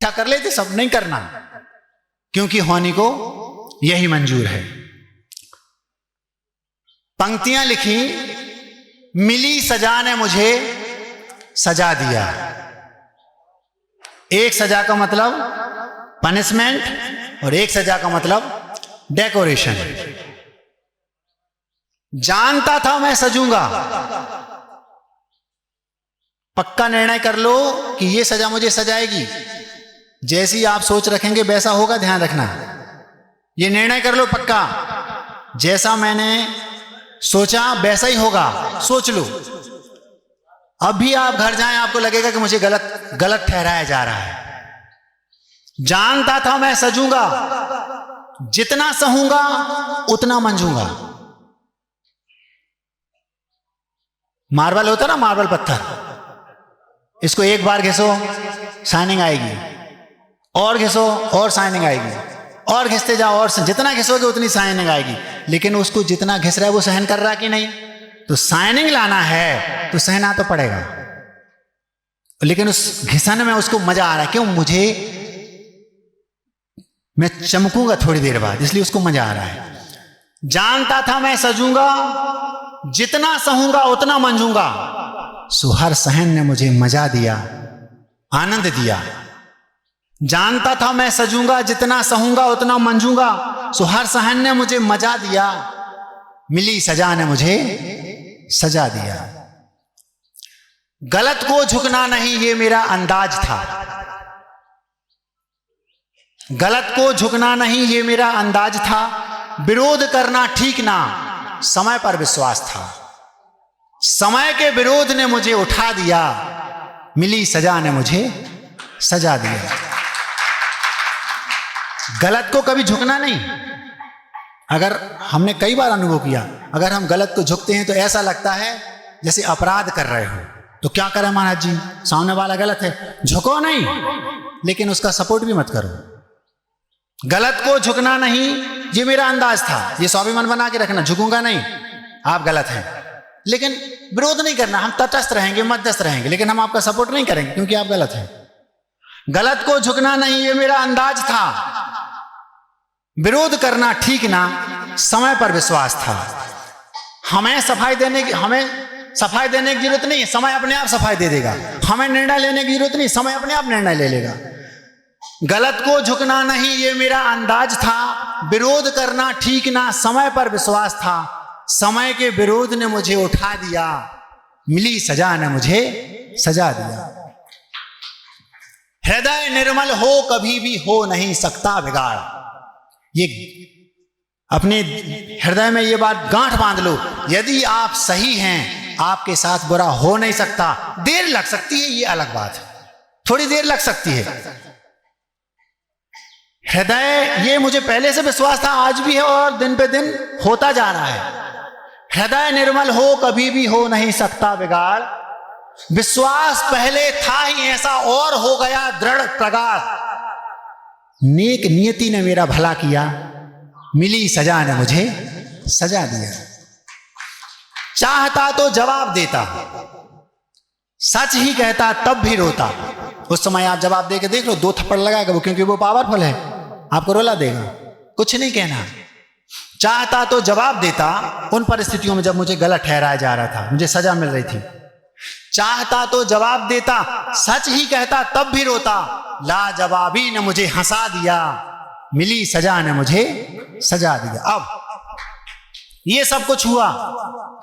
इकट्ठा कर लेते, सब नहीं करना, क्योंकि होनी को यही मंजूर है। पंक्तियां लिखी, मिली सजा ने मुझे सजा दिया। एक सजा का मतलब पनिशमेंट और एक सजा का मतलब डेकोरेशन। जानता था मैं सजूंगा, पक्का निर्णय कर लो कि ये सजा मुझे सजाएगी। जैसी आप सोच रखेंगे वैसा होगा, ध्यान रखना। ये निर्णय कर लो पक्का, जैसा मैंने सोचा वैसा ही होगा, सोच लो। अभी आप घर जाएं, आपको लगेगा कि मुझे गलत ठहराया जा रहा है। जानता था मैं सजूंगा, जितना सहूंगा उतना मंजूंगा। मार्बल होता ना, मार्बल पत्थर, इसको एक बार घिसो शाइनिंग आएगी, और घिसो और शाइनिंग आएगी, और घिसते जाओ, और जितना घिसोगे उतनी शाइनिंग आएगी। लेकिन उसको जितना घिस रहा है वो सहन कर रहा है कि नहीं? तो शाइनिंग लाना है तो सहना तो पड़ेगा, लेकिन उस घिसन में उसको मजा आ रहा है। क्यों? मैं चमकूंगा थोड़ी देर बाद, इसलिए उसको मजा आ रहा है। जानता था मैं सजूंगा, जितना सहूंगा उतना मंजूंगा। सो हर सहन ने मुझे मजा दिया, आनंद दिया। जानता था मैं सजूंगा, जितना सहूंगा उतना मंजूंगा। सो हर सहन ने मुझे मजा दिया, मिली सजा ने मुझे सजा दिया। गलत को झुकना नहीं ये मेरा अंदाज था, गलत को झुकना नहीं ये मेरा अंदाज था। विरोध करना ठीक ना, समय पर विश्वास था। समय के विरोध ने मुझे उठा दिया, मिली सजा ने मुझे सजा दिया। गलत को कभी झुकना नहीं। अगर हमने कई बार अनुभव किया, अगर हम गलत को झुकते हैं तो ऐसा लगता है जैसे अपराध कर रहे हो। तो क्या करें महाराज जी, सामने वाला गलत है, झुको नहीं, लेकिन उसका सपोर्ट भी मत करो। गलत को झुकना नहीं ये मेरा अंदाज था, ये स्वाभिमान बना के रखना, झुकूंगा नहीं, आप गलत हैं, लेकिन विरोध नहीं करना, हम तटस्थ रहेंगे, मध्यस्थ रहेंगे, लेकिन हम आपका सपोर्ट नहीं करेंगे क्योंकि आप गलत हैं। गलत को झुकना नहीं ये मेरा अंदाज था, विरोध करना ठीक ना, समय पर विश्वास था। हमें सफाई देने की जरूरत नहीं है, समय अपने आप सफाई दे देगा। हमें निर्णय लेने की जरूरत नहीं, समय अपने आप निर्णय ले लेगा। गलत को झुकना नहीं ये मेरा अंदाज था, विरोध करना ठीक ना, समय पर विश्वास था। समय के विरोध ने मुझे उठा दिया, मिली सजा ने मुझे सजा दिया। हृदय निर्मल हो कभी भी हो नहीं सकता बिगाड़। ये अपने हृदय में ये बात गांठ बांध लो, यदि आप सही हैं आपके साथ बुरा हो नहीं सकता। देर लग सकती है, ये अलग बात है, थोड़ी देर लग सकती है। हृदय, ये मुझे पहले से विश्वास था, आज भी है और दिन पे दिन होता जा रहा है। हृदय निर्मल हो कभी भी हो नहीं सकता बिगाड़। विश्वास पहले था ही ऐसा और हो गया दृढ़ प्रगाढ़। नेक नियति ने मेरा भला किया, मिली सजा ने मुझे सजा दिया। चाहता तो जवाब देता, सच ही कहता तब भी रोता। उस समय आप जवाब दे के देख लो, 2 थप्पड़ लगाएगा वो, क्योंकि वो पावरफुल है, आपको रुला देगा, कुछ नहीं कहना। चाहता तो जवाब देता उन परिस्थितियों में जब मुझे गलत ठहराया जा रहा था, मुझे सजा मिल रही थी। चाहता तो जवाब देता, सच ही कहता तब भी रोता। लाजवाबी ने मुझे हंसा दिया, मिली सजा ने मुझे सजा दिया। अब ये सब कुछ हुआ,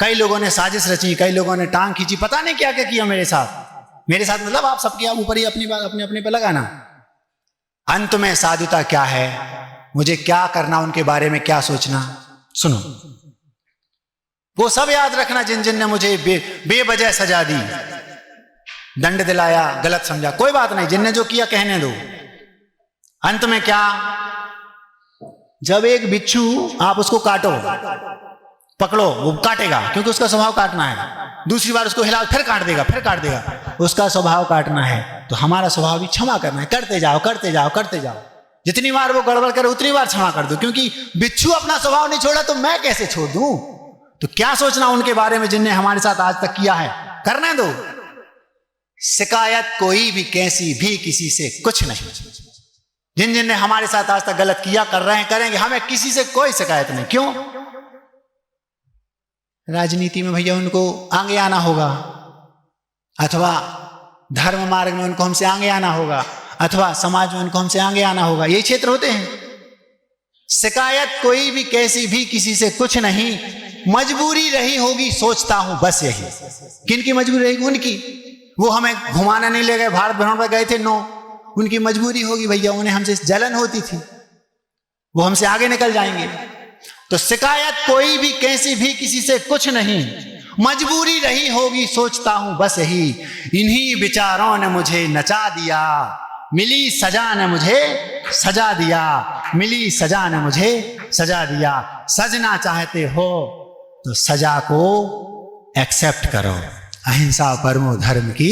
कई लोगों ने साजिश रची, कई लोगों ने टांग खींची, पता नहीं क्या क्या किया मेरे साथ मतलब आप सबके ऊपर ही अपने पे लगाना। अंत में साधुता क्या है, मुझे क्या करना, उनके बारे में क्या सोचना, सुनो। वो सब याद रखना जिन जिन ने मुझे बेवजह सजा दी, दंड दिलाया, गलत समझा, कोई बात नहीं, जिनने जो किया कहने दो। अंत में क्या, जब एक बिच्छू आप उसको काटो, पकड़ो, वो काटेगा क्योंकि उसका स्वभाव काटना है। दूसरी बार उसको हिलाओ, फिर काट देगा, उसका स्वभाव काटना है। तो हमारा स्वभाव भी क्षमा करना है, करते जाओ। जितनी बार वो गड़बड़ करे उतनी बार क्षमा कर दो, क्योंकि बिच्छू अपना स्वभाव नहीं छोड़ा तो मैं कैसे छोड़ दूं। तो क्या सोचना उनके बारे में जिनने हमारे साथ आज तक किया है, करने दो। शिकायत कोई भी कैसी भी किसी से कुछ नहीं। जिन जिन ने हमारे साथ आज तक गलत किया, कर रहे हैं, करेंगे, हमें किसी से कोई शिकायत नहीं। क्यों? राजनीति में भैया उनको आगे आना होगा, अथवा धर्म मार्ग में उनको हमसे आगे आना होगा, अथवा समाज में उनको हमसे आगे आना होगा। यही क्षेत्र होते हैं। शिकायत कोई भी कैसी भी किसी से कुछ नहीं, मजबूरी रही होगी सोचता हूं बस यही। किनकी मजबूरी रहेगी? उनकी। वो हमें घुमाना नहीं ले गए, भारत भ्रमण पर गए थे, नो, उनकी मजबूरी होगी भैया, उन्हें हमसे जलन होती थी, वो हमसे आगे निकल जाएंगे। तो शिकायत कोई भी कैसी भी किसी से कुछ नहीं, मजबूरी रही होगी सोचता हूं बस यही। इन्हीं विचारों ने मुझे नचा दिया, मिली सजा ने मुझे सजा दिया, मिली सजा ने मुझे सजा दिया। सजना चाहते हो तो सजा को एक्सेप्ट करो। अहिंसा परमो धर्म की